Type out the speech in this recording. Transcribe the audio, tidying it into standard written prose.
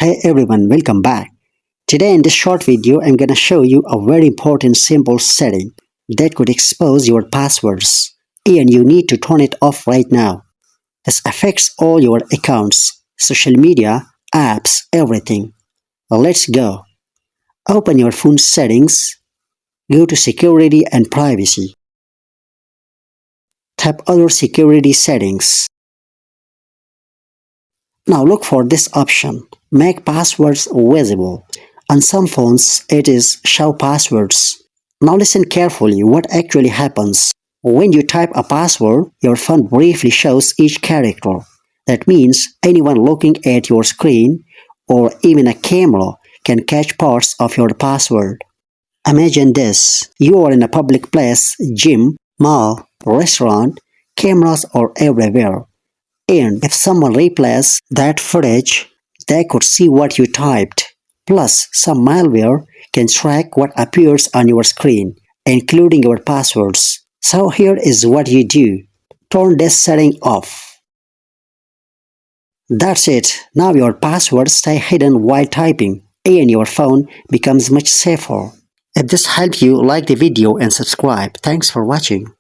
Hey everyone, welcome back. Today in this short video, I'm gonna show you a very important simple setting that could expose your passwords and you need to turn it off right now. This affects all your accounts, social media, apps, everything. Well, let's go. Open your phone settings, go to security and privacy. Tap other security settings. Now look for this option, make passwords visible. On some phones, it is show passwords. Now listen carefully what actually happens. When you type a password, your phone briefly shows each character. That means anyone looking at your screen or even a camera can catch parts of your password. Imagine this. You are in a public place, gym, mall, restaurant, cameras are everywhere. And if someone replays that footage, they could see what you typed. Plus, some malware can track what appears on your screen, including your passwords. So here is what you do. Turn this setting off. That's it. Now your passwords stay hidden while typing, and your phone becomes much safer. If this helped you, like the video and subscribe. Thanks for watching.